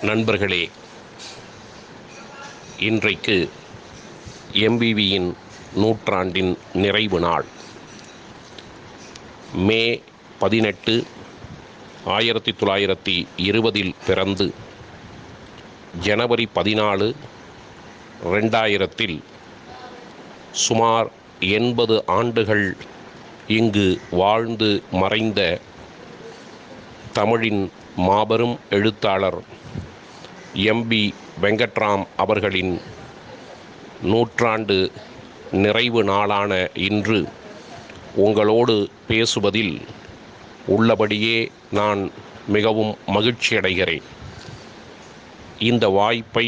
நண்பர்களே, இன்றைக்கு எம்பிவியின் நூற்றாண்டின் நிறைவு நாள். மே 18, 1920 பிறந்து ஜனவரி 14, 2000 சுமார் 80 ஆண்டுகள் இங்கு வாழ்ந்து மறைந்த தமிழின் மாபெரும் எழுத்தாளர் எம்பி வெங்கட்ராம் அவர்களின் நூற்றாண்டு நிறைவு நாளான இன்று உங்களோடு பேசுவதில் உள்ளபடியே நான் மிகவும் மகிழ்ச்சியடைகிறேன். இந்த வாய்ப்பை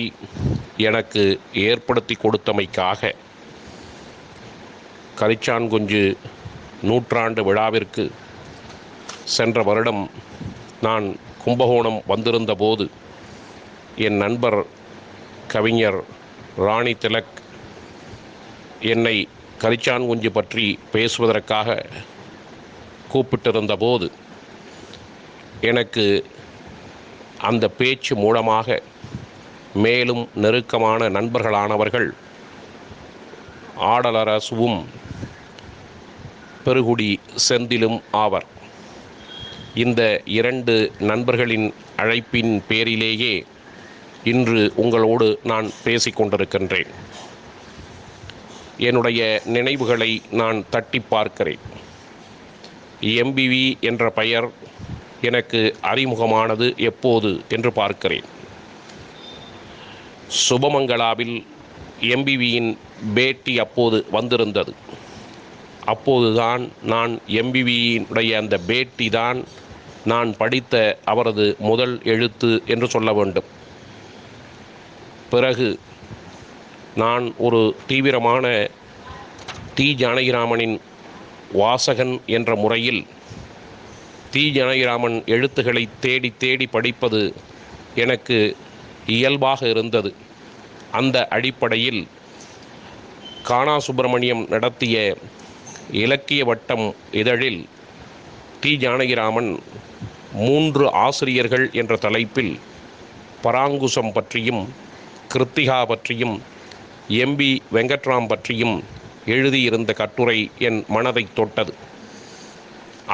எனக்கு ஏற்படுத்தி கொடுத்தமைக்காக கரிச்சான்குஞ்சு நூற்றாண்டு விழாவிற்கு சென்ற வருடம் நான் கும்பகோணம் வந்திருந்த போது என் நண்பர் கவிஞர் ராணி திலக் என்னை கரிச்சான்குஞ்சு பற்றி பேசுவதற்காக கூப்பிட்டிருந்த போது எனக்கு அந்த பேச்சு மூலமாக மேலும் நெருக்கமான நண்பர்களானவர்கள் ஆடலரசுவும் பெருகுடி செந்திலும் ஆவர். இந்த இரண்டு நண்பர்களின் அழைப்பின் பேரிலேயே இன்று உங்களோடு நான் பேசிக்கொண்டிருக்கின்றேன். என்னுடைய நினைவுகளை நான் தட்டி பார்க்கிறேன். எம்பிவி என்ற பெயர் எனக்கு அறிமுகமானது எப்போது என்று பார்க்கிறேன். சுபமங்களாவில் எம்பிவியின் பேட்டி அப்போது வந்திருந்தது. அப்போதுதான் நான் எம்பிவியினுடைய அந்த பேட்டி தான் நான் படித்த அவரது முதல் எழுத்து என்று சொல்ல வேண்டும். பிறகு நான் ஒரு தீவிரமான தி. ஜானகிராமனின் வாசகன் என்ற முறையில் தி. ஜானகிராமன் எழுத்துக்களை தேடி தேடி படிப்பது எனக்கு இயல்பாக இருந்தது. அந்த அடிப்படையில் கானா சுப்பிரமணியம் நடத்திய இலக்கிய வட்டம் இதழில் தி. ஜானகிராமன் 3 ஆசிரியர்கள் என்ற தலைப்பில் பராங்குசம் பற்றியும் கிருத்திகா பற்றியும் எம்பி வெங்கட்ராம் பற்றியும் எழுதியிருந்த கட்டுரை என் மனதை தொட்டது.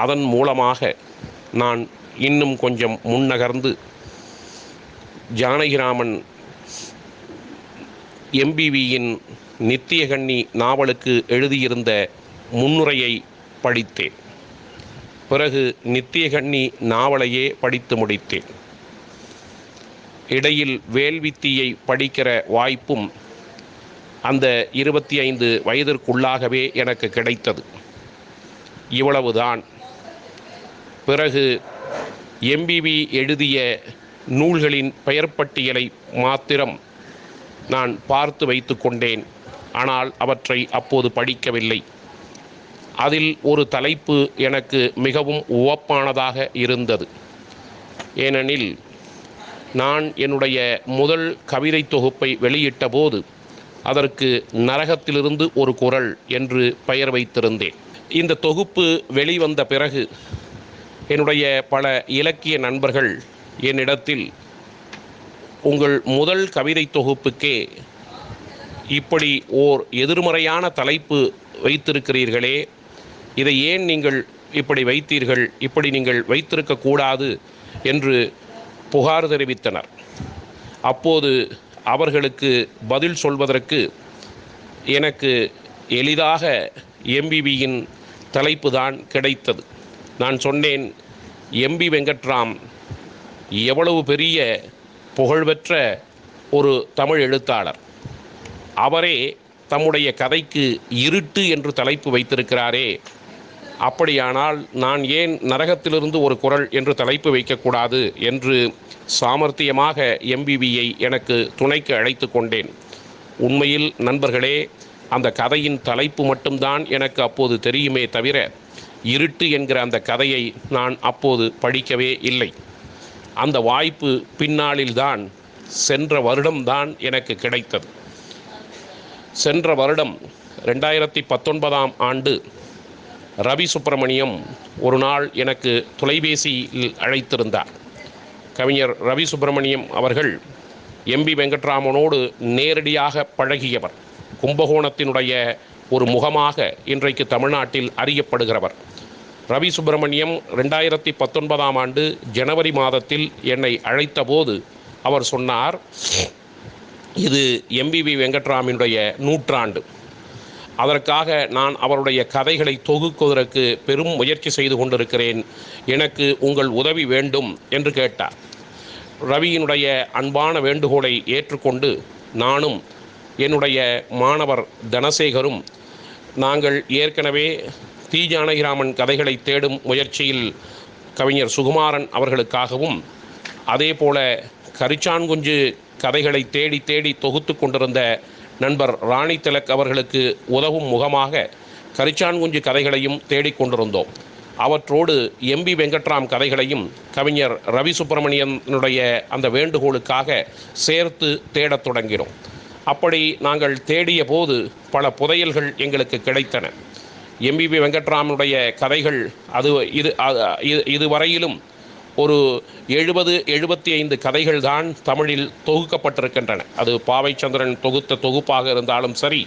அதன் மூலமாக நான் இன்னும் கொஞ்சம் முன்னகர்ந்து ஜானகிராமன் எம்பிவியின் நித்தியகன்னி நாவலுக்கு எழுதியிருந்த முன்னுரையை படித்தேன். பிறகு நித்தியகன்னி நாவலையே படித்து முடித்தேன். இடையில் வேள்வித்தீயை படிக்கிற வாய்ப்பும் அந்த 25 வயதிற்குள்ளாகவே எனக்கு கிடைத்தது. இவ்வளவுதான். பிறகு எம்பிவி எழுதிய நூல்களின் பெயர் பட்டியலை மாத்திரம் நான் பார்த்து வைத்து கொண்டேன். ஆனால் அவற்றை அப்போது படிக்கவில்லை. அதில் ஒரு தலைப்பு எனக்கு மிகவும் உவப்பானதாக இருந்தது. ஏனெனில் நான் என்னுடைய முதல் கவிதை தொகுப்பை வெளியிட்ட போது அதற்கு நரகத்திலிருந்து ஒரு குரல் என்று பெயர் வைத்திருந்தேன். இந்த தொகுப்பு வெளிவந்த பிறகு என்னுடைய பல இலக்கிய நண்பர்கள் என்னிடத்தில், உங்கள் முதல் கவிதை தொகுப்புக்கே இப்படி ஓர் எதிர்மறையான தலைப்பு வைத்திருக்கிறீர்களே, இதை ஏன் நீங்கள் இப்படி வைத்தீர்கள், இப்படி நீங்கள் வைத்திருக்கக்கூடாது என்று புகார் தெரிவித்தனர். அப்போது அவர்களுக்கு பதில் சொல்வதற்கு எனக்கு எளிதாக எம்பிவியின் தலைப்பு தான் கிடைத்தது. நான் சொன்னேன், எம்பி வெங்கட்ராம் எவ்வளவு பெரிய புகழ்பெற்ற ஒரு தமிழ் எழுத்தாளர். அவரே தம்முடைய கதைக்கு இருட்டு என்று தலைப்பு வைத்திருக்கிறாரே, அப்படியானால் நான் ஏன் நரகத்திலிருந்து ஒரு குரல் என்று தலைப்பு வைக்கக்கூடாது என்று சாமர்த்தியமாக எம்பிவியை எனக்கு துணைக்கு அழைத்து கொண்டேன். உண்மையில் நண்பர்களே, அந்த கதையின் தலைப்பு மட்டும்தான் எனக்கு அப்போது தெரியுமே தவிர இருட்டு என்கிற அந்த கதையை நான் அப்போது படிக்கவே இல்லை. அந்த வாய்ப்பு பின்னாளில்தான் சென்ற வருடம்தான் எனக்கு கிடைத்தது. சென்ற வருடம் 2019ஆம் ஆண்டு ரவி சுப்பிரமணியம் ஒரு நாள் எனக்கு தொலைபேசியில் அழைத்திருந்தார். கவிஞர் ரவி சுப்பிரமணியம் அவர்கள் எம்பி வெங்கட்ராமனோடு நேரடியாக பழகியவர். கும்பகோணத்தினுடைய ஒரு முகமாக இன்றைக்கு தமிழ்நாட்டில் அறியப்படுகிறவர். ரவி சுப்பிரமணியம் 2019ஆம் ஆண்டு ஜனவரி மாதத்தில் என்னை அழைத்தபோது அவர் சொன்னார், இது எம்பிவி வெங்கட்ராமனுடைய நூற்றாண்டு, அதற்காக நான் அவருடைய கதைகளை தொகுக்குவதற்கு பெரும் முயற்சி செய்து கொண்டிருக்கிறேன், எனக்கு உங்கள் உதவி வேண்டும் என்று கேட்டார். ரவியினுடைய அன்பான வேண்டுகோளை ஏற்றுக்கொண்டு நானும் என்னுடைய மாணவர் தனசேகரும் நாங்கள் ஏற்கனவே தி. ஜானகிராமன் கதைகளை தேடும் முயற்சியில் கவிஞர் சுகுமாரன் அவர்களுக்காகவும் அதே போல கரிச்சான்குஞ்சு கதைகளை தேடி தேடி தொகுத்து கொண்டிருந்த நண்பர் ராணி திலக் அவர்களுக்கு உதவும் முகமாக கரிச்சான்குஞ்சு கதைகளையும் தேடிக்கொண்டிருந்தோம். அவற்றோடு எம்பி வெங்கட்ராம் கதைகளையும் கவிஞர் ரவி சுப்பிரமணியனுடைய அந்த வேண்டுகோளுக்காக சேர்த்து தேடத் தொடங்கினோம். அப்படி நாங்கள் தேடிய போது பல புதையல்கள் எங்களுக்கு கிடைத்தன. எம்பிவி வெங்கட்ராமனுடைய கதைகள் இதுவரையிலும் ஒரு 70-75 கதைகள் தான் தமிழில் தொகுக்கப்பட்டிருக்கின்றன. அது பாவைச்சந்திரன் தொகுத்த தொகுப்பாக இருந்தாலும் சரி,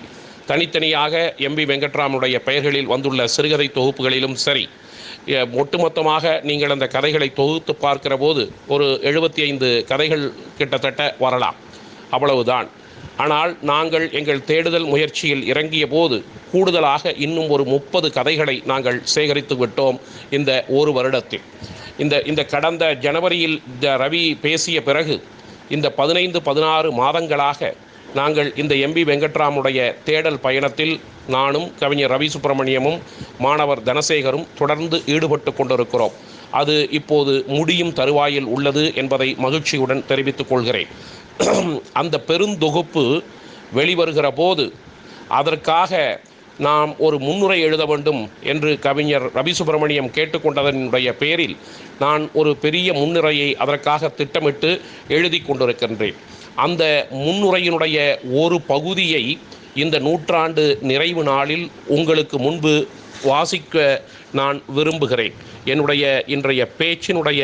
தனித்தனியாக எம்பி வெங்கட்ராமனுடைய பெயர்களில் வந்துள்ள சிறுகதை தொகுப்புகளிலும் சரி, ஒட்டுமொத்தமாக நீங்கள் அந்த கதைகளை தொகுத்து பார்க்கிற போது ஒரு 75 கதைகள் கிட்டத்தட்ட வரலாம், அவ்வளவுதான். ஆனால் நாங்கள் எங்கள் தேடுதல் முயற்சியில் இறங்கிய போது கூடுதலாக இன்னும் ஒரு 30 கதைகளை நாங்கள் சேகரித்து விட்டோம் இந்த ஒரு வருடத்தில். இந்த கடந்த ஜனவரியில் ரவி பேசிய பிறகு இந்த 15-16 மாதங்களாக நாங்கள் இந்த எம்பி வெங்கட்ராமுடைய தேடல் பயணத்தில் நானும் கவிஞர் ரவி சுப்பிரமணியமும் மாணவர் தனசேகரும் தொடர்ந்து ஈடுபட்டு கொண்டிருக்கிறோம். அது இப்போது முடியும் தருவாயில் உள்ளது என்பதை மகிழ்ச்சியுடன் தெரிவித்துக் கொள்கிறேன். அந்த பெருந்தொகுப்பு வெளிவருகிற போது அதற்காக நாம் ஒரு முன்னுரை எழுத வேண்டும் என்று கவிஞர் ரவி சுப்பிரமணியம் கேட்டுக்கொண்டதனுடைய பேரில் நான் ஒரு பெரிய முன்னுரையை அதற்காக திட்டமிட்டு எழுதி கொண்டிருக்கின்றேன். அந்த முன்னுரையினுடைய ஒரு பகுதியை இந்த நூற்றாண்டு நிறைவு நாளில் உங்களுக்கு முன்பு வாசிக்க நான் விரும்புகிறேன். என்னுடைய இன்றைய பேச்சினுடைய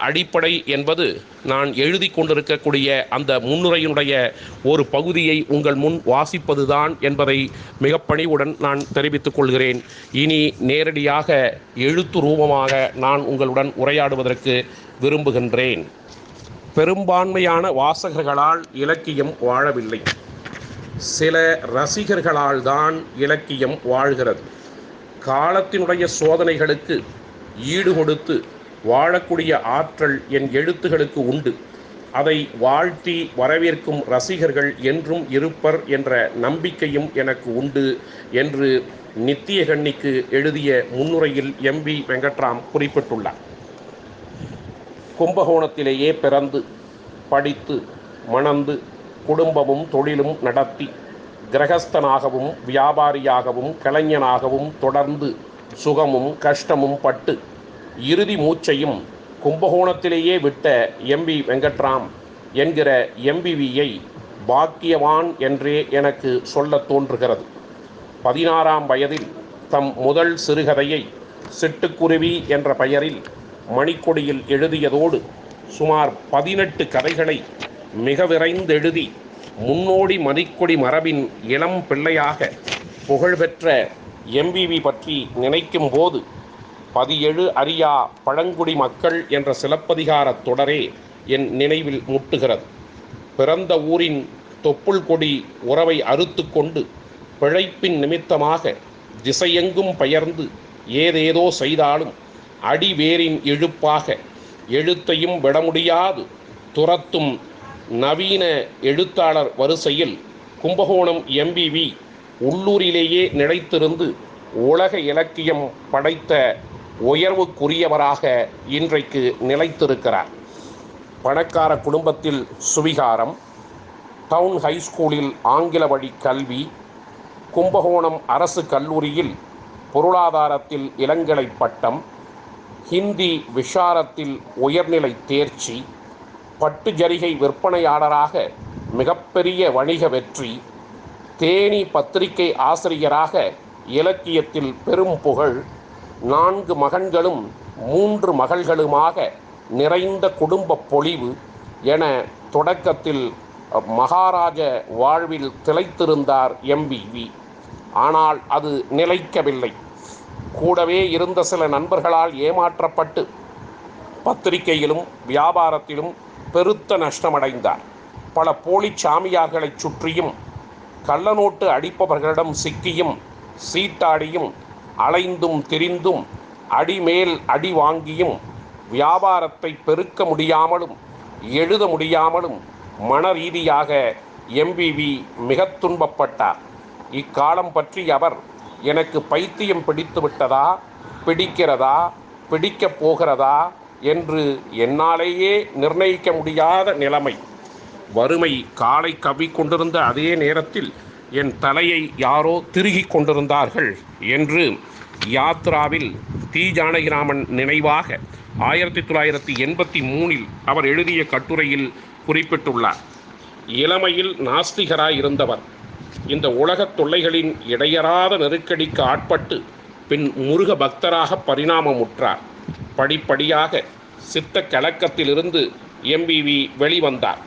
அடிப்படை என்பது நான் எழுதி கொண்டிருக்கக்கூடிய அந்த முன்னுரையினுடைய ஒரு பகுதியை உங்கள் முன் வாசிப்பதுதான் என்பதை மிக பணிவுடன் நான் தெரிவித்துக் கொள்கிறேன். இனி நேரடியாக எழுத்து ரூபமாக நான் உங்களுடன் உரையாடுவதற்கு விரும்புகின்றேன். பெரும்பான்மையான வாசகர்களால் இலக்கியம் வாழவில்லை, சில ரசிகர்களால் தான் இலக்கியம் வாழ்கிறது. காலத்தினுடைய சோதனைகளுக்கு ஈடுகொடுத்து வாழக்கூடிய ஆற்றல் என் எழுத்துகளுக்கு உண்டு. அதை வாழ்த்தி வரவேற்கும் ரசிகர்கள் என்றும் இருப்பர் என்ற நம்பிக்கையும் எனக்கு உண்டு என்று நித்தியகண்ணிக்கு எழுதிய முன்னுரையில் எம்பி வெங்கட்ராம் குறிப்பிட்டுள்ளார். கும்பகோணத்திலேயே பிறந்து படித்து மணந்து குடும்பமும் தொழிலும் நடத்தி கிரகஸ்தனாகவும் வியாபாரியாகவும் கலைஞனாகவும் தொடர்ந்து சுகமும் கஷ்டமும் பட்டு இறுதி மூச்சையும் கும்பகோணத்திலேயே விட்ட எம்பி வெங்கட்ராம் என்கிற எம்பிவியை பாக்கியவான் என்றே எனக்கு சொல்ல தோன்றுகிறது. 16ஆம் வயதில் தம் முதல் சிறுகதையை சிட்டுக்குருவி என்ற பெயரில் மணிக்கொடியில் எழுதியதோடு சுமார் 18 கதைகளை மிக விரைந்தெழுதி முன்னோடி மணிக்கொடி மரபின் இளம் பிள்ளையாக புகழ்பெற்ற எம்பிவி பற்றி நினைக்கும் போது 17 அறியா பழங்குடி மக்கள் என்ற சிலப்பதிகாரத் தொடரே என் நினைவில் முட்டுகிறது. பிறந்த ஊரின் தொப்புள் கொடி உறவை அறுத்து கொண்டு பிழைப்பின் நிமித்தமாக திசையெங்கும் பெயர்ந்து ஏதேதோ செய்தாலும் அடிவேரின் இழுப்பாக எழுத்தையும் விட முடியாது துரத்தும் நவீன எழுத்தாளர் வரிசையில் கும்பகோணம் எம்பிவி உள்ளூரிலேயே நிலைத்திருந்து உலக இலக்கியம் படைத்த உயர்வுக்குரியவராக இன்றைக்கு நிலைத்திருக்கிறார். பணக்கார குடும்பத்தில் சுவிகாரம், டவுன் ஹைஸ்கூலில் ஆங்கில வழி கல்வி, கும்பகோணம் அரசு கல்லூரியில் பொருளாதாரத்தில் இளங்கலை பட்டம், ஹிந்தி விஷாரத்தில் உயர்நிலை தேர்ச்சி, பட்டு ஜரிகை விற்பனையாளராக மிகப்பெரிய வணிக வெற்றி, தேனி பத்திரிகை ஆசிரியராக இலக்கியத்தில் பெரும் புகழ், 4 மகன்களும் 3 மகள்களுமாக நிறைந்த குடும்ப பொலிவு என தொடக்கத்தில் மகாராஜ வாழ்வில் திளைத்திருந்தார் எம்பிவி. ஆனால் அது நிலைக்கவில்லை. கூடவே இருந்த சில நண்பர்களால் ஏமாற்றப்பட்டு பத்திரிகையிலும் வியாபாரத்திலும் பெருத்த நஷ்டமடைந்தார். பல போலி சாமியார்களை சுற்றியும் கள்ளநோட்டு அடிப்பவர்களிடம் சிக்கியும் சீட்டாடியும் அலைந்தும் திரிந்தும் அடிமேல் அடி வாங்கியும் வியாபாரத்தை பெருக்க முடியாமலும் எழுத முடியாமலும் மன ரீதியாக எம்பிவி மிக துன்பப்பட்டார். இக்காலம் பற்றி அவர், எனக்கு பைத்தியம் பிடித்து விட்டதா, பிடிக்கிறதா, பிடிக்கப் போகிறதா என்று என்னாலேயே நிர்ணயிக்க முடியாத நிலைமை. வறுமை காலை கவ்விக்கொண்டிருந்த அதே நேரத்தில் என் தலையை யாரோ திருகிக் கொண்டிருந்தார்கள் என்று யாத்ராவில் தி. ஜானகிராமன் நினைவாக 1983 அவர் எழுதிய கட்டுரையில் குறிப்பிட்டுள்ளார். இளமையில் நாஸ்திகராய் இருந்தவர் இந்த உலகத் தொல்லைகளின் இடையறாத நெருக்கடிக்கு ஆட்பட்டு பின் முருக பக்தராக பரிணாமமுற்றார். படிப்படியாக சித்த கலக்கத்திலிருந்து எம்பிவி வெளிவந்தார்.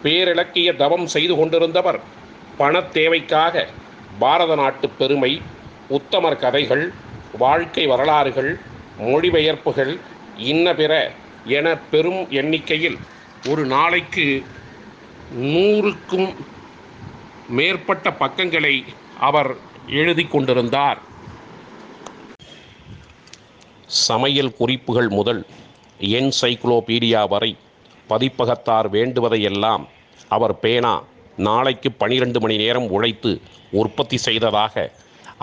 பேரிலக்கிய தவம் செய்து கொண்டிருந்தவர் பணத் தேவைக்காக பாரத நாட்டு பெருமை, உத்தமர் கதைகள், வாழ்க்கை வரலாறுகள், மொழிபெயர்ப்புகள் இன்ன பிற என பெரும் எண்ணிக்கையில் ஒரு நாளைக்கு 100க்கும் மேற்பட்ட பக்கங்களை அவர் எழுதி கொண்டிருந்தார். சமையல் குறிப்புகள் முதல் என்சைக்ளோபீடியா வரை பதிப்பகத்தார் வேண்டுவதையெல்லாம் அவர் பேனா நாளைக்கு 12 மணி நேரம் உழைத்து உற்பத்தி செய்ததாக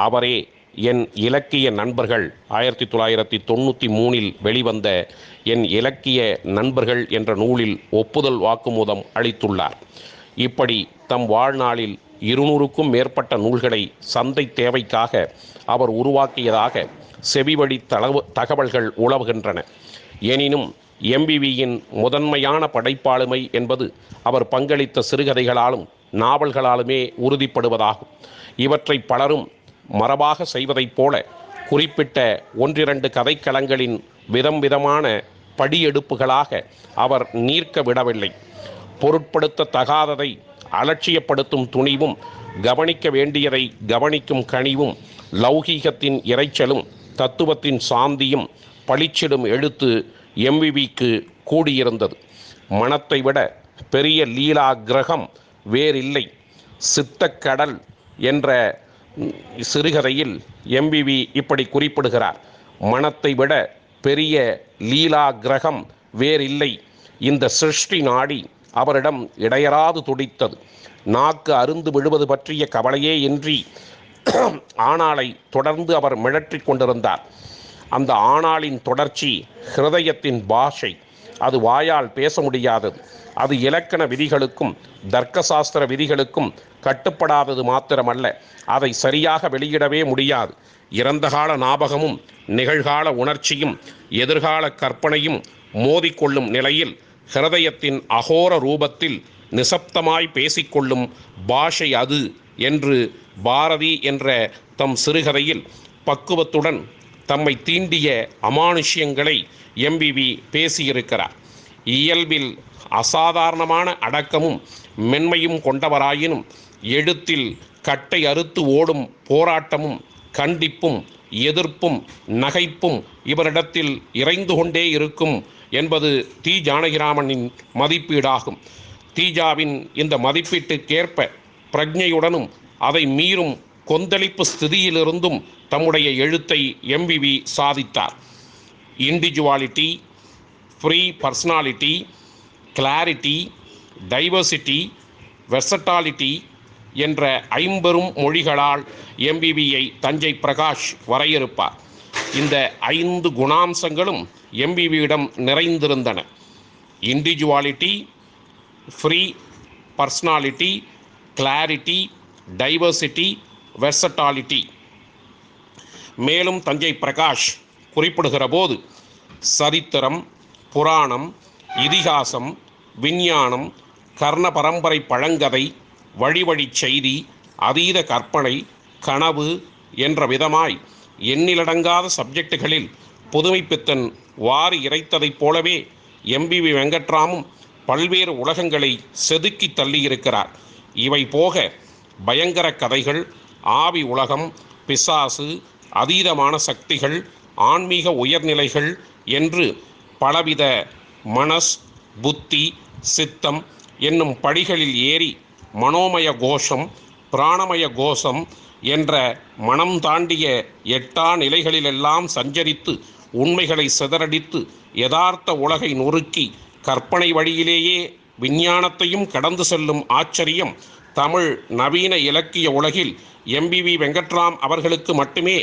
அவரே என் இலக்கிய நண்பர்கள் 1993 வெளிவந்த என் இலக்கிய நண்பர்கள் என்ற நூலில் ஒப்புதல் வாக்குமூலம் அளித்துள்ளார். இப்படி தம் வாழ்நாளில் 200க்கும் மேற்பட்ட நூல்களை சந்தை தேவைக்காக அவர் உருவாக்கியதாக செவிவழி தகவல்கள் உலவுகின்றன. எனினும் எம்பிவியின் முதன்மையான படைப்பாளுமை என்பது அவர் பங்களித்த சிறுகதைகளாலும் நாவல்களாலுமே உறுதிப்படுவதாகும். இவற்றை பலரும் மரபாக செய்வதைப் போல குறிப்பிட்ட 1-2 கதைக்களங்களின் விதமான படியெடுப்புகளாக அவர் நீர்க்க விடவில்லை. பொருட்படுத்த தகாததை அலட்சியப்படுத்தும் துணிவும், கவனிக்க வேண்டியதை கவனிக்கும் கனிவும், லௌகீகத்தின் இறைச்சலும் தத்துவத்தின் சாந்தியும் பளிச்சிடும் எழுத்து எம்பிவிக்கு கூடியிருந்தது. மனத்தை விட பெரிய லீலா கிரகம் வேறில்லை. சித்தக்கடல் என்ற சிறுகதையில் எம்பிவி இப்படி குறிப்பிடுகிறார். மனத்தை விட பெரிய லீலா கிரகம் வேறில்லை. இந்த சிருஷ்டி நாடி அவரிடம் இடையறாது துடித்தது. நாக்கு அருந்து விழுவது பற்றிய கவலையே இன்றி ஆனாளை தொடர்ந்து அவர் மிழற்றிக் கொண்டிருந்தார். அந்த ஆனாளின் தொடர்ச்சி ஹிருதயத்தின் பாஷை. அது வாயால் பேச முடியாதது. அது இலக்கண விதிகளுக்கும் தர்க்கசாஸ்திர விதிகளுக்கும் கட்டுப்படாதது மாத்திரமல்ல, அதை சரியாக வெளியிடவே முடியாது. இறந்தகால ஞாபகமும் நிகழ்கால உணர்ச்சியும் எதிர்கால கற்பனையும் மோதிக்கொள்ளும் நிலையில் ஹிருதயத்தின் அகோர ரூபத்தில் நிசப்தமாய் பேசிக்கொள்ளும் பாஷை அது என்று பாரதி என்ற தம் சிறுகதையில் பக்குவத்துடன் தம்மை தீண்டிய அமானுஷ்யங்களை எம்பிவி பேசியிருக்கிறார். இயல்பில் அசாதாரணமான அடக்கமும் மென்மையும் கொண்டவராயினும் எழுத்தில் கட்டை அறுத்து ஓடும் போராட்டமும் கண்டிப்பும் எதிர்ப்பும் நகைப்பும் இவரிடத்தில் இறைந்து கொண்டே இருக்கும் என்பது தி. ஜானகிராமனின் மதிப்பீடாகும். தீஜாவின் இந்த மதிப்பீட்டுக்கேற்ப பிரஜையுடனும் அதை மீறும் கொந்தளிப்பு ஸ்திதியிலிருந்தும் தம்முடைய எழுத்தை எம்பிவி சாதித்தார். Individuality, free personality, clarity, diversity, versatility என்ற 50 மொழிகளால் எம்பிவியை தஞ்சை பிரகாஷ் வரையறுப்பார். இந்த 5 குணாம்சங்களும் எம்பிவியிடம் நிறைந்திருந்தன. Individuality, free personality, clarity, diversity, versatility. மேலும் தஞ்சை பிரகாஷ் குறிப்பிடுகிற போது சரித்திரம், புராணம், இதிகாசம், விஞ்ஞானம், கர்ண பரம்பரை பழங்கதை, வழிவழி செய்தி, அதீத கற்பனை, கனவு என்ற விதமாய் எண்ணிலடங்காத சப்ஜெக்டுகளில் புதுமைப்பித்தன் வாரி இறைத்ததைப் போலவே எம்பிவி வெங்கட்ராமும் பல்வேறு உலகங்களை செதுக்கி தள்ளியிருக்கிறார். இவை போக பயங்கர கதைகள், ஆவி உலகம், பிசாசு, அதீதமான சக்திகள், ஆன்மீக உயர்நிலைகள் என்று பலவித மனஸ், புத்தி, சித்தம் என்னும் படிகளில் ஏறி மனோமய கோஷம், பிராணமய கோஷம் என்ற மனம் தாண்டிய 8 நிலைகளிலெல்லாம் சஞ்சரித்து உண்மைகளை சிதறடித்து யதார்த்த உலகை நொறுக்கி கற்பனை வழியிலேயே விஞ்ஞானத்தையும் கடந்து செல்லும் ஆச்சரியம் தமிழ் நவீன இலக்கிய உலகில் எம்பிவி வெங்கட்ராம் அவர்களுக்கு மட்டுமே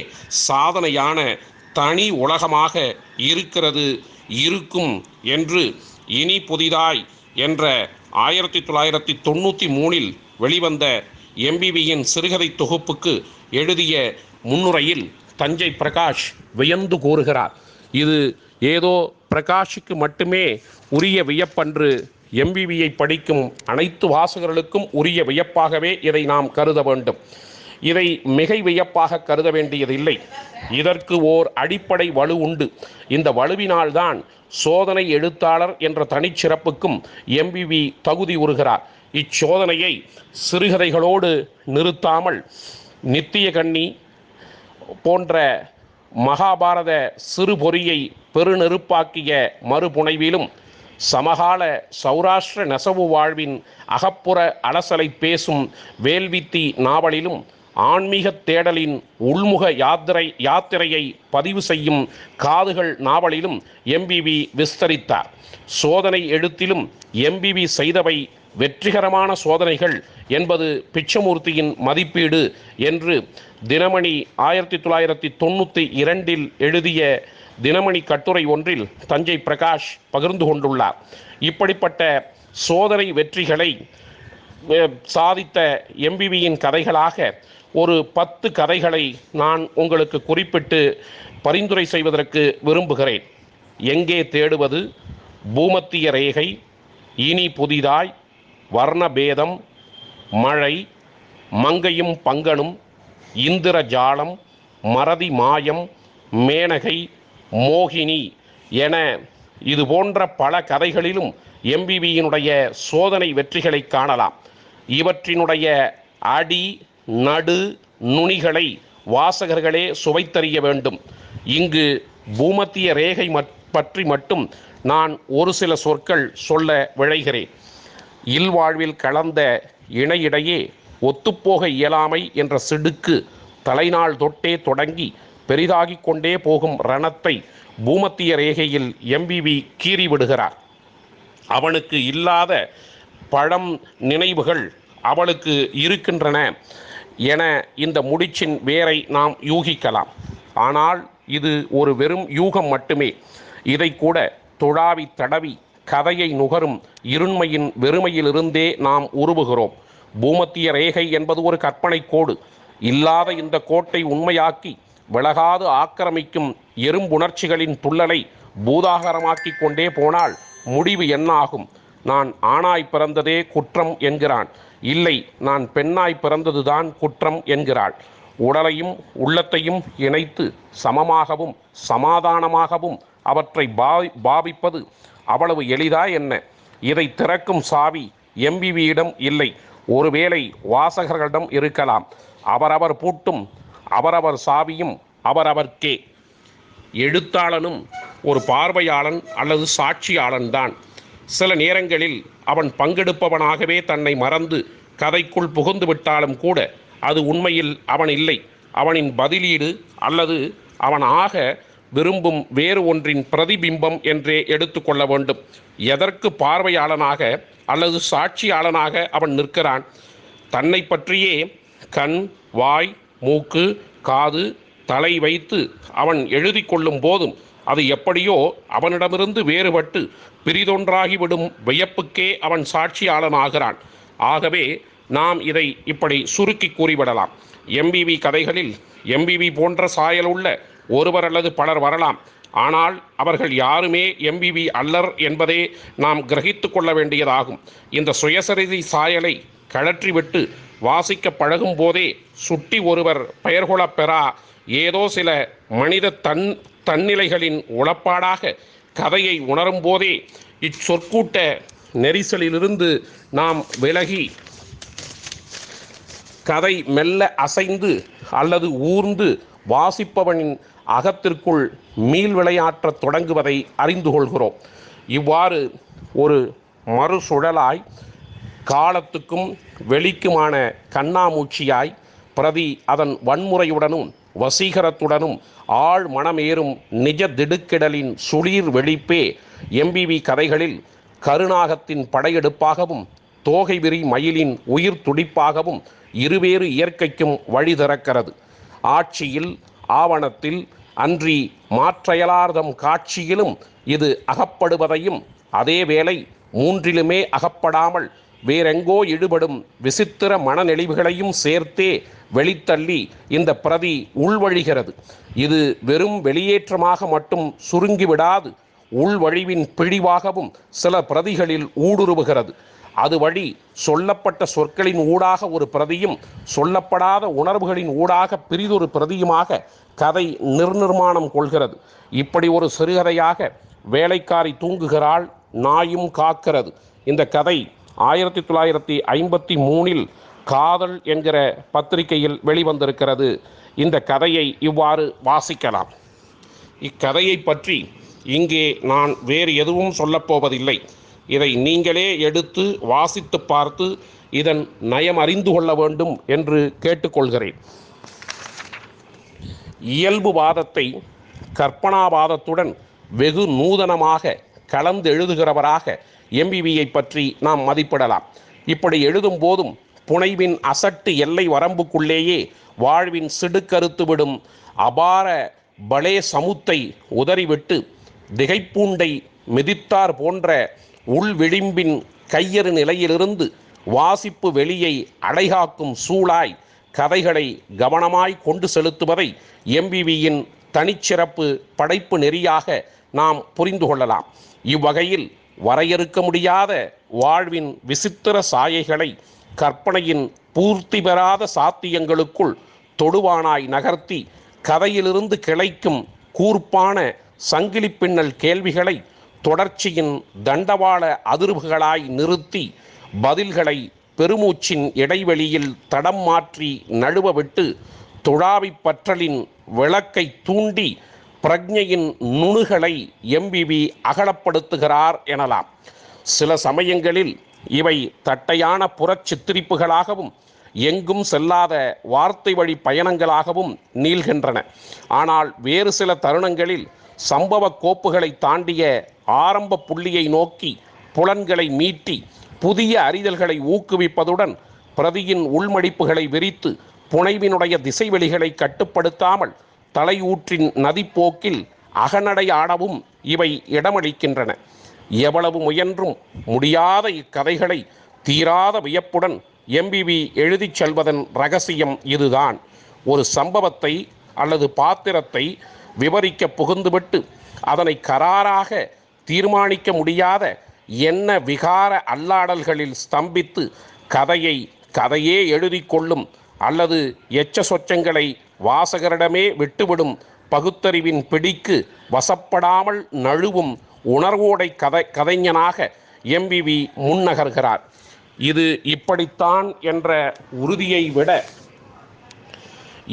சாதனையான தனி உலகமாக இருக்கிறது, இருக்கும் என்று இனி புதிதாய் என்ற 1993 வெளிவந்த எம்பிவியின் சிறுகதை தொகுப்புக்கு எழுதிய முன்னுரையில் தஞ்சை பிரகாஷ் வியந்து கூறுகிறார். இது ஏதோ பிரகாஷுக்கு மட்டுமே உரிய வியப்பன்று, எம்பிவியை படிக்கும் அனைத்து வாசகர்களுக்கும் உரிய வியப்பாகவே இதை நாம் கருத வேண்டும். இதை மிகை வியப்பாக கருத வேண்டியதில்லை. இதற்கு ஓர் அடிப்படை வலு உண்டு. இந்த வலுவினால்தான் சோதனை எழுத்தாளர் என்ற தனிச்சிறப்புக்கும் எம்பிவி தகுதி உறுகிறார். இச்சோதனையை சிறுகதைகளோடு நிறுத்தாமல் நித்தியகண்ணி போன்ற மகாபாரத சிறுபொறியை பெருநெருப்பாக்கிய மறுபுனைவிலும் சமகால சௌராஷ்டிர நெசவு வாழ்வின் அகப்புற அலசலை பேசும் வேல்வித்தி நாவலிலும் ஆன்மீக தேடலின் உள்முக யாத்திரையை பதிவு செய்யும் காதுகள் நாவலிலும் எம்பிவி விஸ்தரித்தார். சோதனை எழுத்திலும் எம்பிவி செய்தவை வெற்றிகரமான சோதனைகள் என்பது பிச்சமூர்த்தியின் மதிப்பீடு என்று தினமணி 1992 எழுதிய தினமணி கட்டுரை ஒன்றில் தஞ்சை பிரகாஷ் பகிர்ந்து கொண்டுள்ளார். இப்படிப்பட்ட சோதனை வெற்றிகளை சாதித்த எம்பிவியின் கதைகளாக ஒரு 10 கதைகளை நான் உங்களுக்கு குறிப்பிட்டு பரிந்துரை செய்வதற்கு விரும்புகிறேன். எங்கே தேடுவது, பூமத்திய ரேகை, இனி புதிதாய், வர்ணபேதம், மழை, மங்கையும் பங்கனும், இந்திர ஜாலம், மறதி மாயம், மேனகை, மோகினி என இது போன்ற பல கதைகளிலும் எம்பிவியினுடைய சோதனை வெற்றிகளை காணலாம். இவற்றினுடைய அடி நடு நுனிகளை வாசகர்களே சுவைத்தறிய வேண்டும். இங்கு பூமத்திய ரேகை பற்றி மட்டும் நான் ஒரு சில சொற்கள் சொல்ல விழைகிறேன். இல்வாழ்வில் கலந்த இணையிடையே ஒத்துப்போக இயலாமை என்ற சிடுக்கு தலைநாள் தொட்டே தொடங்கி பெரிதாகி கொண்டே போகும் ரணத்தை பூமத்திய ரேகையில் எம்பிவி கீறி விடுகிறார். அவனுக்கு இல்லாத பழம் நினைவுகள் அவளுக்கு இருக்கின்றன என இந்த முடிச்சின் வேரை நாம் யூகிக்கலாம். ஆனால் இது ஒரு வெறும் யூகம் மட்டுமே. இதை கூட துழாவி தடவி கதையை நுகரும் இருண்மையின் வெறுமையிலிருந்தே நாம் உருவுகிறோம். பூமத்திய ரேகை என்பது ஒரு கற்பனை கோடு. இல்லாத இந்த கோட்டை உண்மையாக்கி விலகாது ஆக்கிரமிக்கும் எறும்புணர்ச்சிகளின் துள்ளலை பூதாகரமாக்கி கொண்டே போனால் முடிவு என்னாகும்? நான் ஆணாய் பிறந்ததே குற்றம் என்கிறான். இல்லை, நான் பெண்ணாய் பிறந்ததுதான் குற்றம் என்கிறாள். உடலையும் உள்ளத்தையும் இணைத்து சமமாகவும் சமாதானமாகவும் அவற்றை பாவிப்பது அவ்வளவு எளிதா என்ன? இதை திறக்கும் சாவி எம்பிவியிடம் இல்லை. ஒருவேளை வாசகர்களிடம் இருக்கலாம். அவரவர் பூட்டும் அவரவர் சாவியும் அவரவர்க்கே. எழுத்தாளனும் ஒரு பார்வையாளன் அல்லது சாட்சியாளன் தான். சில நேரங்களில் அவன் பங்கெடுப்பவனாகவே தன்னை மறந்து கதைக்குள் புகுந்து விட்டாலும் கூட அது உண்மையில் அவன் இல்லை. அவனின் பதிலீடு அல்லது அவன் ஆக விரும்பும் வேறு ஒன்றின் பிரதிபிம்பம் என்றே எடுத்துக்கொள்ள வேண்டும். எதற்கு பார்வையாளனாக அல்லது சாட்சியாளனாக அவன் நிற்கிறான்? தன்னை பற்றியே கண், வாய், மூக்கு, காது, தலை வைத்து அவன் எழுதி கொள்ளும் போதும் அது எப்படியோ அவனிடமிருந்து வேறுபட்டு பிரிதொன்றாகிவிடும் வியப்புக்கே அவன் சாட்சியாளனாகிறான். ஆகவே நாம் இதை இப்படி சுருக்கி கூறிவிடலாம். எம்பிவி கதைகளில் எம்பிவி போன்ற சாயலுள்ள ஒருவர் அல்லது பலர் வரலாம். ஆனால் அவர்கள் யாருமே எம்பிவி அல்லர் என்பதே நாம் கிரகித்து கொள்ள வேண்டியதாகும். இந்த சுயசரிதை சாயலை கழற்றிவிட்டு வாசிக்க பழகும் போதே சுட்டி ஒருவர் பெயர் கொள்ளப் பெறா ஏதோ சில மனித தன்னிலைகளின் உளப்பாடாக கதையை உணரும் போதே இச்சொற்கூட்ட நெரிசலிலிருந்து நாம் விலகி கதை மெல்ல அசைந்து அல்லது ஊர்ந்து வாசிப்பவனின் அகத்திற்குள் மீள் விளையாற்றத் தொடங்குவதை அறிந்து கொள்கிறோம். இவ்வாறு ஒரு மறுசுழலாய் காலத்துக்கும் வெளிக்குமான கண்ணாமூச்சியாய் பிரதி அதன் வன்முறையுடனும் வசீகரத்துடனும் ஆழ் மனமேறும் நிஜ திடுக்கிடலின் சுளீர் வெளிப்பே எம்பிவி கதைகளில் கருநாகத்தின் படையெடுப்பாகவும் தோகை விரி மயிலின் உயிர் துடிப்பாகவும் இருவேறு இயற்கைக்கும் வழி திறக்கிறது. ஆட்சியில் ஆவணத்தில் அன்றி மாற்றையலார்தம் காட்சியிலும் இது அகப்படுவதையும் அதேவேளை மூன்றிலுமே அகப்படாமல் வேறெங்கோ இடுபடும் விசித்திர மனநெளிவுகளையும் சேர்த்தே வெளித்தள்ளி இந்த பிரதி உள்வழிகிறது. இது வெறும் வெளியேற்றமாக மட்டும் சுருங்கிவிடாது, உள்வழிவின் பிழிவாகவும் சில பிரதிகளில் ஊடுருவுகிறது. அது வழி சொல்லப்பட்ட சொற்களின் ஊடாக ஒரு பிரதியும் சொல்லப்படாத உணர்வுகளின் ஊடாக பிரிதொரு பிரதியுமாக கதை நிர்மாணம் கொள்கிறது. இப்படி ஒரு சிறுகதையாக வேலைக்காரி தூங்குகிறாள், நாயும் காக்கிறது. இந்த கதை 1953 காதல் என்கிற பத்திரிகையில் வெளிவந்திருக்கிறது. இந்த கதையை இவ்வாறு வாசிக்கலாம். இக்கதையை பற்றி இங்கே நான் வேறு எதுவும் சொல்லப்போவதில்லை. இதை நீங்களே எடுத்து வாசித்து பார்த்து இதன் நயம் அறிந்து கொள்ள வேண்டும் என்று கேட்டுக்கொள்கிறேன். இயல்புவாதத்தை கற்பனாவாதத்துடன் வெகு நூதனமாக கலந்து எழுதுகிறவராக எம்பிவியை பற்றி நாம் மதிப்பிடலாம். இப்படி எழுதும் போதும் புனைவின் அசட்டு எல்லை வரம்புக்குள்ளேயே வாழ்வின் சிடுக்கறுத்து விடும் அபார பலே சமுத்தை உதறிவிட்டு திகைப்பூண்டை மிதித்தார் போன்ற உள்விளிம்பின் கையறு நிலையிலிருந்து வாசிப்பு வெளியை அடைகாக்கும் சூளாய் கதைகளை கவனமாய் கொண்டு செலுத்துவதை எம்பிவியின் தனிச்சிறப்பு படைப்பு நெறியாக நாம் புரிந்து கொள்ளலாம். இவ்வகையில் வரையறுக்க முடியாத வாழ்வின் விசித்திர சாயைகளை கற்பனையின் பூர்த்தி பெறாத சாத்தியங்களுக்குள் தொடுவானாய் நகர்த்தி கதையிலிருந்து கிளைக்கும் கூர்ப்பான சங்கிலி பின்னல் கேள்விகளை தொடர்ச்சியின் தண்டவாள அதிர்வுகளாய் நிறுத்தி பதில்களை பெருமூச்சின் இடைவெளியில் தடம் மாற்றி நழுவ விட்டு துழாவி பற்றலின் விளக்கை தூண்டி பிரக்ஞையின் நுணுகளை எம்பிவி அகலப்படுத்துகிறார் எனலாம். சில சமயங்களில் இவை தட்டையான புறச்சித்திரிப்புகளாகவும் எங்கும் செல்லாத வார்த்தை வழி பயணங்களாகவும் நீள்கின்றன. ஆனால் வேறு சில தருணங்களில் சம்பவ கோப்புகளை தாண்டிய ஆரம்ப புள்ளியை நோக்கி புலன்களை மீட்டி புதிய அறிதல்களை ஊக்குவிப்பதுடன் பிரதியின் உள்மடிப்புகளை விரித்து புனைவினுடைய திசைவெளிகளை கட்டுப்படுத்தாமல் தலையூற்றின் நதிப்போக்கில் அகநடை ஆடவும் இவை இடமளிக்கின்றன. எவ்வளவு முயன்றும் முடியாத இக்கதைகளை தீராத வியப்புடன் எம்பிவி எழுதிச் செல்வதன் இரகசியம் இதுதான். ஒரு சம்பவத்தை அல்லது பாத்திரத்தை விவரிக்க புகுந்துவிட்டு அதனை கராராக தீர்மானிக்க முடியாத என்ன விகார அல்லாடல்களில் ஸ்தம்பித்து கதையே எழுதி கொள்ளும் அல்லது எச்ச சொச்சங்களை வாசகரிடமே விட்டுவிடும் பகுத்தறிவின் பிடிக்கு வசப்படாமல் நழுவும் உணர்வோடை கதைஞனாக எம்பிவி முன்னகர்கிறார். இது இப்படித்தான் என்ற உறுதியை விட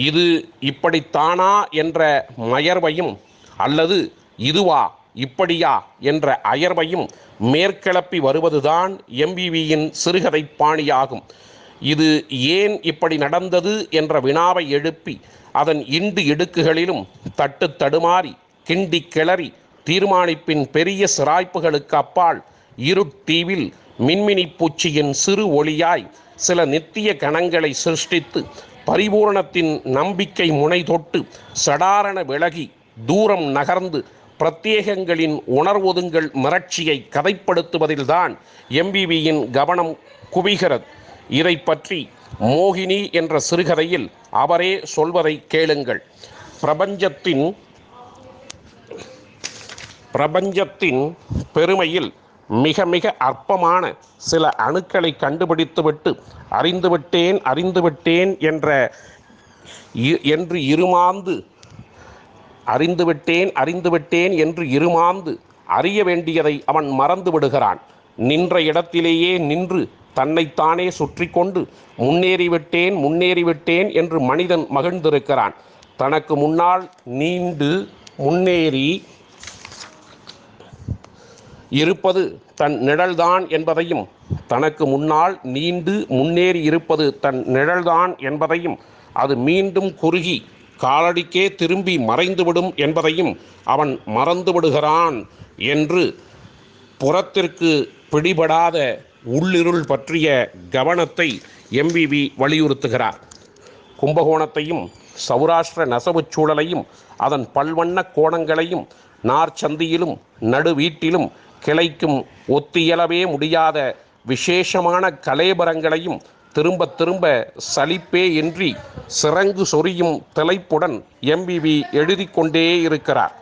இது இப்படித்தானா என்ற மயர்வையும் அல்லது இதுவா இப்படியா என்ற அயர்வையும் மேற்கிளப்பி வருவதுதான் எம்பிவியின் சிறுகதை பாணியாகும். இது ஏன் இப்படி நடந்தது என்ற வினாவை எழுப்பி அதன் இண்டு இடுக்குகளிலும் தட்டு தடுமாறி கிண்டி கிளறி தீர்மானிப்பின் பெரிய சிராய்ப்புகளுக்கு அப்பால் இருட்டீவில் மின்மினி பூச்சியின் சிறு ஒளியாய் சில நித்திய கணங்களை சிருஷ்டித்து பரிபூரணத்தின் நம்பிக்கை முனை தொட்டு சடாரண விலகி தூரம் நகர்ந்து பிரத்யேகங்களின் உணர்வொதுங்கள் மிரட்சியை கதைப்படுத்துவதில்தான் எம்பிவியின் கவனம் குவிகிறது. இதை பற்றி மோகினி என்ற சிறுகதையில் அவரே சொல்வதை கேளுங்கள். பிரபஞ்சத்தின் பெருமையில் மிக மிக அற்பமான சில அணுக்களை கண்டுபிடித்துவிட்டு அறிந்துவிட்டேன் என்று இருமாந்து அறிய வேண்டியதை அவன் மறந்து விடுகிறான். நின்ற இடத்திலேயே நின்று தன்னைத்தானே சுற்றி கொண்டு முன்னேறிவிட்டேன் என்று மனிதன் மகிழ்ந்திருக்கிறான். தனக்கு முன்னால் நீண்டு முன்னேறி இருப்பது தன் நிழல்தான் என்பதையும் தனக்கு முன்னால் நீண்டு முன்னேறி இருப்பது தன் நிழல்தான் என்பதையும் அது மீண்டும் குறுகி காலடிக்கே திரும்பி மறைந்துவிடும் என்பதையும் அவன் மறந்துவிடுகிறான் என்று புறத்திற்கு பிடிபடாத உள்ளிருள் பற்றிய கவனத்தை எம்பிவி வலியுறுத்துகிறார். கும்பகோணத்தையும் சௌராஷ்டிர நெசவுச் சூழலையும் அதன் பல்வண்ண கோணங்களையும் நார்ச்சந்தியிலும் நடுவீட்டிலும் கிளைக்கும் ஒத்தியலவே முடியாத விசேஷமான கலேபரங்களையும் திரும்ப திரும்ப சலிப்பே இன்றி சிறங்கு சொரியும் திளைப்புடன் எம்பிவி எழுதி கொண்டே இருக்கிறார்.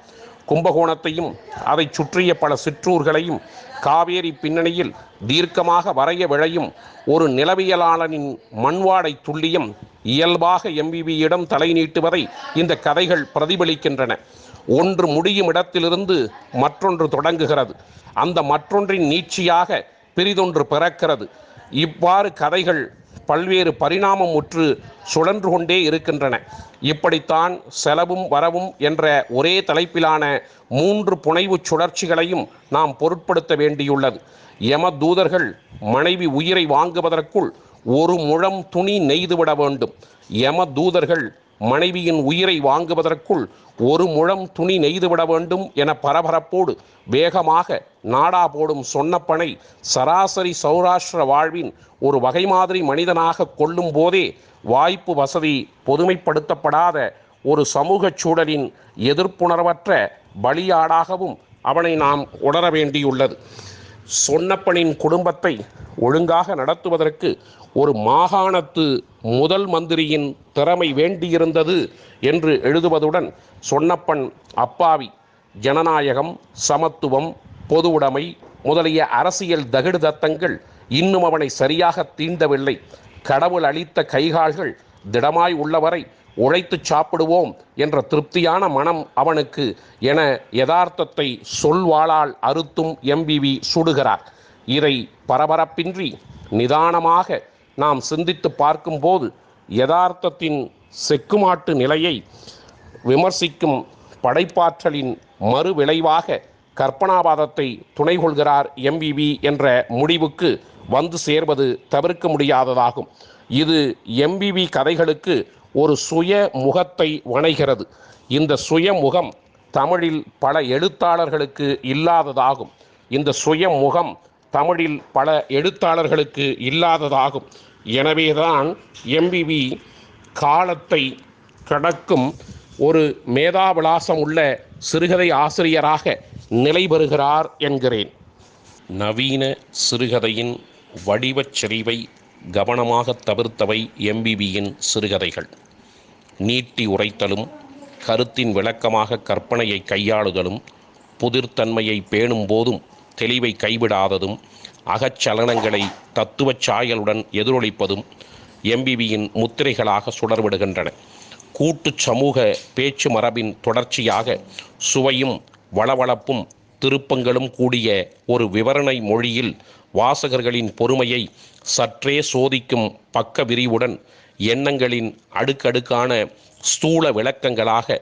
கும்பகோணத்தையும் அதை சுற்றிய பல சிற்றூர்களையும் காவேரி பின்னணியில் தீர்க்கமாக வரைய விழையும் ஒரு நிலவியலாளனின் மண்வாடை துல்லியம் இயல்பாக எம்பிவியிடம் தலை நீட்டுவதை இந்த கதைகள் பிரதிபலிக்கின்றன. ஒன்று முடியும் இடத்திலிருந்து மற்றொன்று தொடங்குகிறது. அந்த மற்றொன்றின் நீட்சியாக பிரிதொன்று பிறக்கிறது. இவ்வாறு கதைகள் பல்வேறு பரிணாமம் உற்று சுழன்று கொண்டே இருக்கின்றன. இப்படித்தான் செலவும் வரவும் என்ற ஒரே தலைப்பிலான 3 புனைவு சுழற்சிகளையும் நாம் பொருட்படுத்த வேண்டியுள்ளது. யம தூதர்கள் மனைவி உயிரை வாங்குவதற்குள் 1 முழம் துணி நெய்துவிட வேண்டும். யம தூதர்கள் மனைவியின் உயிரை வாங்குவதற்குள் 1 முழம் துணி நெய்துவிட வேண்டும் என பரபரப்போடு வேகமாக நாடா போடும் சொன்னப்பனை சராசரி சௌராஷ்டிர வாழ்வின் ஒரு வகை மாதிரி மனிதனாக கொள்ளும் போதே வாய்ப்பு வசதி பொதுமைப்படுத்தப்படாத ஒரு சமூக சூழலின் எதிர்ப்புணர்வற்ற பலியாடாகவும் அவனை நாம் உணர வேண்டியுள்ளது. சொன்னப்பனின் குடும்பத்தை ஒழுங்காக நடத்துவதற்கு ஒரு மாகாணத்து முதல் மந்திரியின் திறமை வேண்டியிருந்தது என்று எழுதுவதுடன் சொன்னப்பன் அப்பாவி, ஜனநாயகம், சமத்துவம், பொது உடைமை முதலிய அரசியல் தகிடு தத்தங்கள் இன்னும் அவனை சரியாக தீண்டவில்லை. கடவுள் அளித்த கைகால்கள் திடமாய் உள்ளவரை உழைத்து சாப்பிடுவோம் என்ற திருப்தியான மனம் அவனுக்கு என யதார்த்தத்தை சொல்வாளால் அறுத்தும் எம்பிவி சுடுகிறார். இதை பரபரப்பின்றி நிதானமாக நாம் சிந்தித்து பார்க்கும்போது யதார்த்தத்தின் செக்குமாட்டு நிலையை விமர்சிக்கும் படைப்பாற்றலின் மறு விளைவாக கற்பனாவாதத்தை துணை கொள்கிறார் எம்பிவி என்ற முடிவுக்கு வந்து சேர்வது தவிர்க்க முடியாததாகும். இது எம்பிவி கதைகளுக்கு ஒரு சுய முகத்தை வணைகிறது. இந்த சுய முகம் தமிழில் பல எழுத்தாளர்களுக்கு இல்லாததாகும். இந்த சுய முகம் தமிழில் பல எழுத்தாளர்களுக்கு இல்லாததாகும். எனவேதான் எம்பிவி காலத்தை கடக்கும் ஒரு மேதாவிலாசம் உள்ள சிறுகதை ஆசிரியராக நிலை பெறுகிறார் என்கிறேன். நவீன சிறுகதையின் வடிவச் செறிவை கவனமாக தவிர்த்தவை எம்பிவியின் சிறுகதைகள். நீட்டி உரைத்தலும் கருத்தின் விளக்கமாக கற்பனையை கையாளுதலும் புதிர்த்தன்மையை பேணும் போதும் தெளிவை கைவிடாததும் அகச்சலனங்களை தத்துவச் சாயலுடன் எதிரொலிப்பதும் எம்பிவியின் முத்திரைகளாக சுடர்விடுகின்றன. கூட்டு சமூக பேச்சு மரபின் தொடர்ச்சியாக சுவையும் வளவளப்பும் திருப்பங்களும் கூடிய ஒரு விவரணை மொழியில் வாசகர்களின் பொறுமையை சற்றே சோதிக்கும் பக்க விரிவுடன் எண்ணங்களின் அடுக்கடுக்கான ஸ்தூல விளக்கங்களாக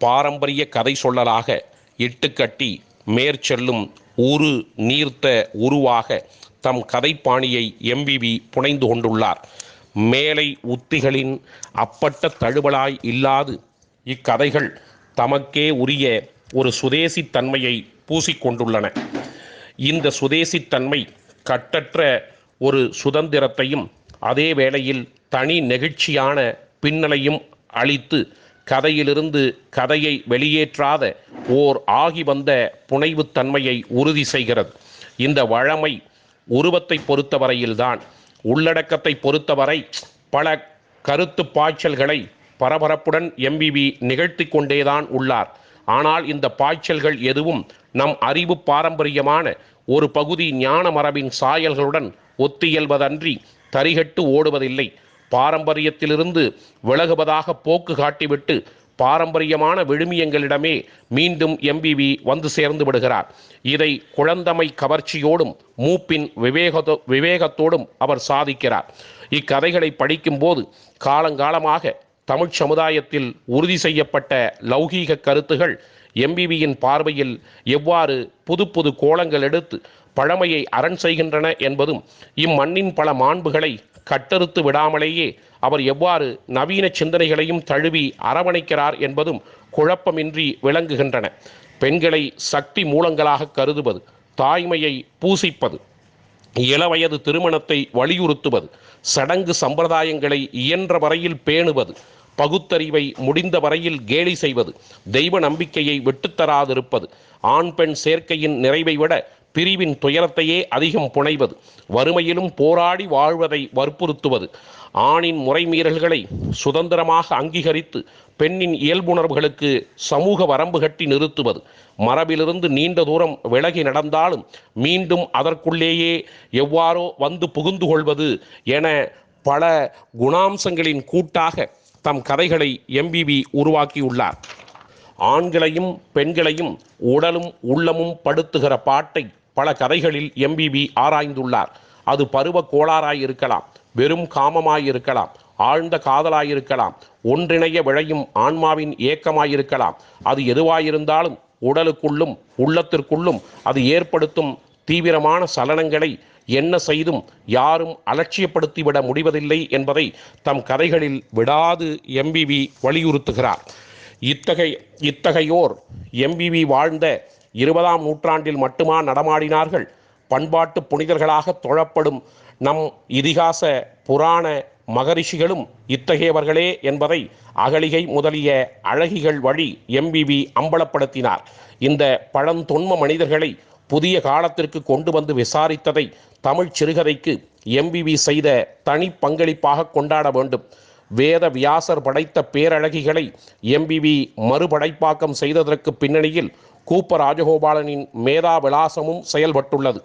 பாரம்பரிய கதை சொல்லலாக இட்டுக்கட்டி மேற்செல்லும் உரு நீர்த்த உருவாக தம் கதைப்பாணியை எம்பிவி புனைந்து கொண்டுள்ளார். மேலை உத்திகளின் அப்பட்ட தழுவலாய் இல்லாது இக்கதைகள் தமக்கே உரிய ஒரு சுதேசித்தன்மையை பூசிக்கொண்டுள்ளன. இந்த சுதேசித்தன்மை கட்டற்ற ஒரு சுதந்திரத்தையும் அதே வேளையில் தனி நெகிழ்ச்சியான பின்னலையும் அளித்து கதையிலிருந்து கதையை வெளியேற்றாத ஓர் ஆகி வந்த புனைவுத்தன்மையை உறுதி செய்கிறது. இந்த வழமை உருவத்தை பொறுத்தவரையில்தான். உள்ளடக்கத்தை பொறுத்தவரை பல கருத்து பாய்ச்சல்களை பரபரப்புடன் எம்பிவி நிகழ்த்தி கொண்டேதான் உள்ளார். ஆனால் இந்த பாய்ச்சல்கள் எதுவும் நம் அறிவு பாரம்பரியமான ஒரு பகுதி ஞான மரபின் சாயல்களுடன் ஒத்தியல்வதன்றி தரிகட்டு ஓடுவதில்லை. பாரம்பரியத்திலிருந்து விலகுவதாக போக்கு காட்டிவிட்டு பாரம்பரியமான விழுமியங்களிடமே மீண்டும் எம்பிவி வந்து சேர்ந்து விடுகிறார். இதை குழந்தமை கவர்ச்சியோடும் மூப்பின் விவேகத்தோடும் அவர் சாதிக்கிறார். இக்கதைகளை படிக்கும்போது காலங்காலமாக தமிழ் சமுதாயத்தில் உறுதி செய்யப்பட்ட லௌகீக கருத்துகள் எம்பிவியின் பார்வையில் எவ்வாறு புது புது கோலங்கள் எடுத்து பழமையை அரண் செய்கின்றன என்பதும், இம்மண்ணின் பல மாண்புகளை கட்டறுத்து விடாமலேயே அவர் எவ்வாறு நவீன சிந்தனைகளையும் தழுவி அரவணைக்கிறார் என்பதும் குழப்பமின்றி விளங்குகின்றன. பெண்களை சக்தி மூலங்களாக கருதுவது, தாய்மையை பூசிப்பது, இளவயது திருமணத்தை வலியுறுத்துவது, சடங்கு சம்பிரதாயங்களை இயன்ற வரையில் பேணுவது, பகுத்தறிவை முடிந்த வரையில் கேலி செய்வது, தெய்வ நம்பிக்கையை விட்டுத்தராதிருப்பது, ஆண் பெண் சேர்க்கையின் நிறைவை விட பிரிவின் துயரத்தையே அதிகம் புனைவது, வறுமையிலும் போராடி வாழ்வதை வற்புறுத்துவது, ஆணின் முறைமீறல்களை சுதந்திரமாக அங்கீகரித்து பெண்ணின் இயல்புணர்வுகளுக்கு சமூக வரம்பு கட்டி நிறுத்துவது, மரபிலிருந்து நீண்ட தூரம் விலகி நடந்தாலும் மீண்டும் அதற்குள்ளேயே எவ்வாறோ வந்து புகுந்து கொள்வது என பல குணாம்சங்களின் கூட்டாக தம் கதைகளை எம்பிவி உருவாக்கியுள்ளார். ஆண்களையும் பெண்களையும் உடலும் உள்ளமும் படுத்துகிற பாட்டை பல கதைகளில் எம்பிவி ஆராய்ந்துள்ளார். அது பருவ கோளாறாயிருக்கலாம், வெறும் காமமாயிருக்கலாம், ஆழ்ந்த காதலாயிருக்கலாம், ஒன்றிணைய விழையும் ஆன்மாவின் ஏக்கமாயிருக்கலாம். அது எதுவாயிருந்தாலும் உடலுக்குள்ளும் உள்ளத்திற்குள்ளும் அது ஏற்படுத்தும் தீவிரமான சலனங்களை என்ன செய்தும் யாரும் அலட்சியப்படுத்திவிட முடிவதில்லை என்பதை தம் கதைகளில் விடாது எம்பிவி வலியுறுத்துகிறார். இத்தகையோர் எம்பிவி வாழ்ந்த 20ஆம் நூற்றாண்டில் மட்டுமா நடமாடினார்கள்? பண்பாட்டு புனிதர்களாக தொழப்படும் நம் இதிகாச புராண மகரிஷிகளும் இத்தகையவர்களே என்பதை அகலிகை முதலிய அழகிகள் வழி எம்பிவி அம்பலப்படுத்தினார். இந்த பழந்தொன்ம மனிதர்களை புதிய காலத்திற்கு கொண்டு வந்து விசாரித்ததை தமிழ் சிறுகதைக்கு எம்பிவி செய்த தனி பங்களிப்பாக கொண்டாட வேண்டும். வேத வியாசர் படைத்த பேரழகிகளை எம்பிவி மறுபடைப்பாக்கம் செய்ததற்கு பின்னணியில் கூப்ப ராஜகோபாலனின் மேதா விலாசமும் செயல்பட்டுள்ளது.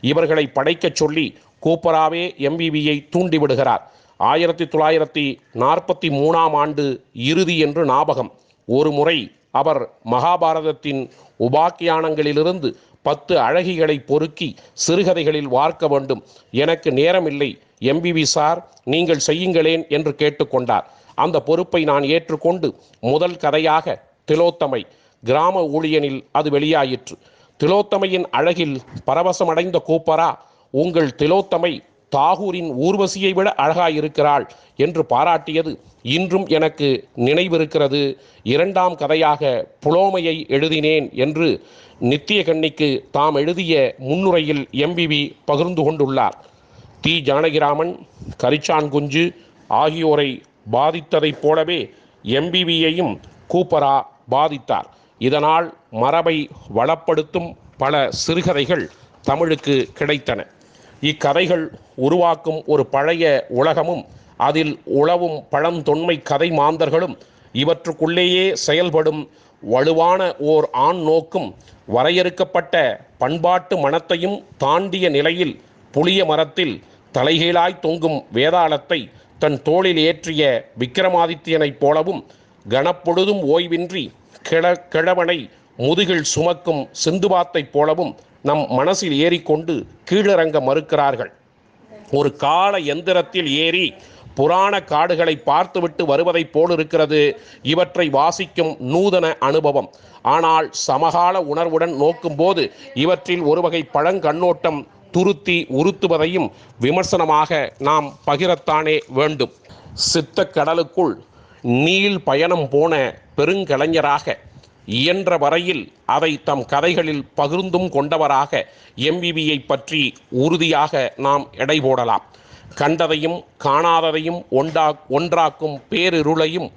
இவர்களை படைக்கச் சொல்லி கூப்பராவே எம்பிவியை தூண்டிவிடுகிறார். 1943ஆம் ஆண்டு இறுதி என்று ஞாபகம். ஒரு முறை அவர் மகாபாரதத்தின் உபாக்கியானங்களிலிருந்து 10 அழகிகளை பொறுக்கி சிறுகதைகளில் வார்க்க வேண்டும். எனக்கு நேரமில்லை, எம்பிவி சார் நீங்கள் செய்யுங்களேன் என்று கேட்டுக்கொண்டார். அந்த பொறுப்பை நான் ஏற்றுக்கொண்டு முதல் கதையாக திலோத்தமை, கிராம ஊழியனில் அது வெளியாயிற்று. திலோத்தமையின் அழகில் பரவசமடைந்த கூப்பரா, உங்கள் திலோத்தமை தாகூரின் ஊர்வசியை விட அழகாயிருக்கிறாள் என்று பாராட்டியது இன்றும் எனக்கு நினைவிருக்கிறது. 2ஆம் கதையாக புலோமையை எழுதினேன் என்று நித்தியகன்னிக்கு தாம் எழுதிய முன்னுரையில் எம்பிவி பகிர்ந்து கொண்டுள்ளார். தி. ஜானகிராமன், கரிச்சான் குஞ்சு ஆகியோரை பாதித்ததைப் போலவே எம்பிவியையும் கூப்பரா பாதித்தார். இதனால் மரபை வளப்படுத்தும் பல சிறுகதைகள் தமிழுக்கு கிடைத்தன. இக்கதைகள் உருவாக்கும் ஒரு பழைய உலகமும் அதில் உழவும் பழந்தொன்மை கதை மாந்தர்களும் இவற்றுக்குள்ளேயே செயல்படும் வலுவான ஓர் ஆண் நோக்கும் வரையறுக்கப்பட்ட பண்பாட்டு மனத்தையும் தாண்டிய நிலையில் புளிய மரத்தில் தலைகீழாய் தொங்கும் வேதாளத்தை தன் தோளில் ஏற்றிய விக்கிரமாதித்யனைப் போலவும் கனப்பொழுதும் ஓய்வின்றி கிழவனை முதுகில் சுமக்கும் சிந்துபாத்தைப் போலவும் நம் மனசில் ஏறிக்கொண்டு கீழிறங்க மறுக்கிறார்கள். ஒரு கால எந்திரத்தில் ஏறி புராண காடுகளை பார்த்துவிட்டு வருவதைப் போலிருக்கிறது இவற்றை வாசிக்கும் நூதன அனுபவம். ஆனால் சமகால உணர்வுடன் நோக்கும்போது இவற்றில் ஒருவகை பழங்கண்ணோட்டம் துருத்தி உறுத்துவதையும் விமர்சனமாக நாம் பகிரத்தானே வேண்டும். சித்த கடலுக்குள் நீள் பயணம் போன பெருங்கலைஞராக இயன்ற வரையில் அதை தம் கதைகளில் பகிர்ந்தும் கொண்டவராக எம்பிவியை பற்றி உறுதியாக நாம் எடை போடலாம். கண்டதையும் காணாததையும் ஒன்றாக்கும் பேரிருளையும்,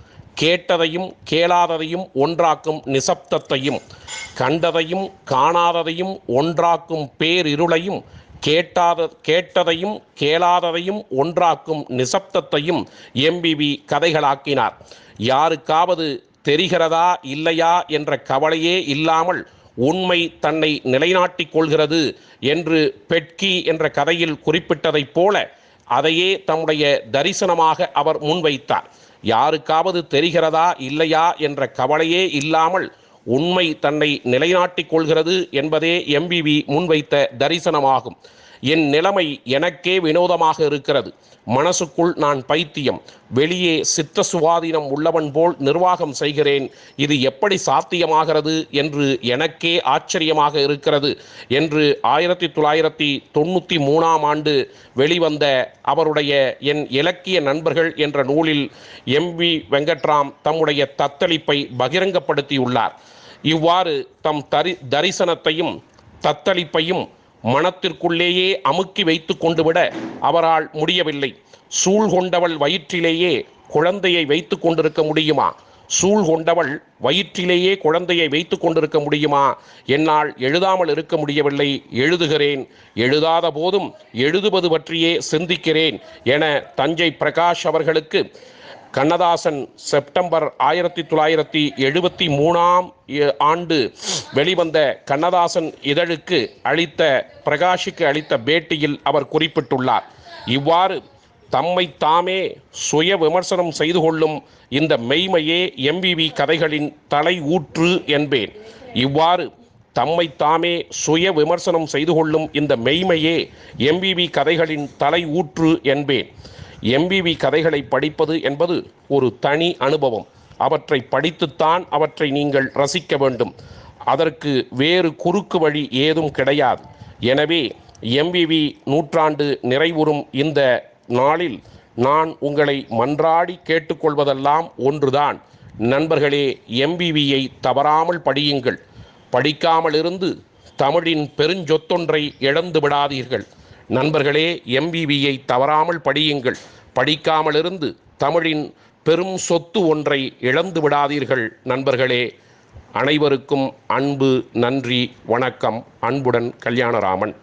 கேட்டதையும் கேளாததையும் ஒன்றாக்கும் நிசப்தத்தையும், கண்டதையும் காணாததையும் ஒன்றாக்கும் பேரிருளையும், கேட்டதையும் கேளாததையும் ஒன்றாக்கும் நிசப்தத்தையும் எம்பிவி கதைகளாக்கினார். யாருக்காவது தெரிகிறதா இல்லையா என்ற கவலையே இல்லாமல் உண்மை தன்னை நிலைநாட்டிக் கொள்கிறது என்று பெட்கி என்ற கதையில் குறிப்பிட்டதைப் போல அதையே தம்முடைய தரிசனமாக அவர் முன்வைத்தார். யாருக்காவது தெரிகிறதா இல்லையா என்ற கவலையே இல்லாமல் உண்மை தன்னை நிலைநாட்டிக் கொள்கிறது என்பதே எம்பிவி முன்வைத்த தரிசனமாகும். என் நிலைமை எனக்கே வினோதமாக இருக்கிறது. மனசுக்குள் நான் பைத்தியம், வெளியே சித்த சுவாதீனம் உள்ளவன் போல் நிர்வாகம் செய்கிறேன். இது எப்படி சாத்தியமாகிறது என்று எனக்கே ஆச்சரியமாக இருக்கிறது என்று 1993 வெளிவந்த அவருடைய என் இலக்கிய நண்பர்கள் என்ற நூலில் எம்பி வெங்கட்ராம் தம்முடைய தத்தளிப்பை பகிரங்கப்படுத்தியுள்ளார். இவ்வாறு தம் தரிசனத்தையும் தத்தளிப்பையும் மனத்திற்குள்ளேயே அமுக்கி வைத்து கொண்டு விட அவரால் முடியவில்லை. சூழ் கொண்டவள் வயிற்றிலேயே குழந்தையை வைத்து கொண்டிருக்க முடியுமா? சூழ் கொண்டவள் வயிற்றிலேயே குழந்தையை வைத்து கொண்டிருக்க முடியுமா? என்னால் எழுதாமல் இருக்க முடியவில்லை, எழுதுகிறேன். எழுதாத போதும் எழுதுவது பற்றியே சிந்திக்கிறேன் என தஞ்சை பிரகாஷ் அவர்களுக்கு கண்ணதாசன் செப்டம்பர் 1973 வெளிவந்த கண்ணதாசன் இதழுக்கு பிரகாஷுக்கு அளித்த பேட்டியில் அவர் குறிப்பிட்டுள்ளார். இவ்வாறு தம்மை தாமே சுய விமர்சனம் செய்து கொள்ளும் இந்த மெய்மையே எம்பிவி கதைகளின் தலை ஊற்று என்பேன். இவ்வாறு தம்மை தாமே சுய விமர்சனம் செய்து கொள்ளும் இந்த மெய்மையே எம்பிவி கதைகளின் தலை ஊற்று என்பேன். எம்பிவி கதைகளை படிப்பது என்பது ஒரு தனி அனுபவம். அவற்றை படித்துத்தான் அவற்றை நீங்கள் ரசிக்க வேண்டும். அதற்கு வேறு குறுக்கு வழி ஏதும் கிடையாது. எனவே எம்பிவி நூற்றாண்டு நிறைவுறும் இந்த நாளில் நான் உங்களை மன்றாடி கேட்டுக்கொள்வதெல்லாம் ஒன்றுதான். நண்பர்களே, எம்பிவியை தவறாமல் படியுங்கள். படிக்காமல் இருந்து தமிழின் பெருஞ்சொத்தொன்றை இழந்து விடாதீர்கள். நண்பர்களே, எம்பிவியை தவறாமல் படியுங்கள். படிக்காமல் இருந்து தமிழின் பெரும் சொத்து ஒன்றை இழந்து விடாதீர்கள். நண்பர்களே, அனைவருக்கும் அன்பு, நன்றி, வணக்கம். அன்புடன் கல்யாணராமன்.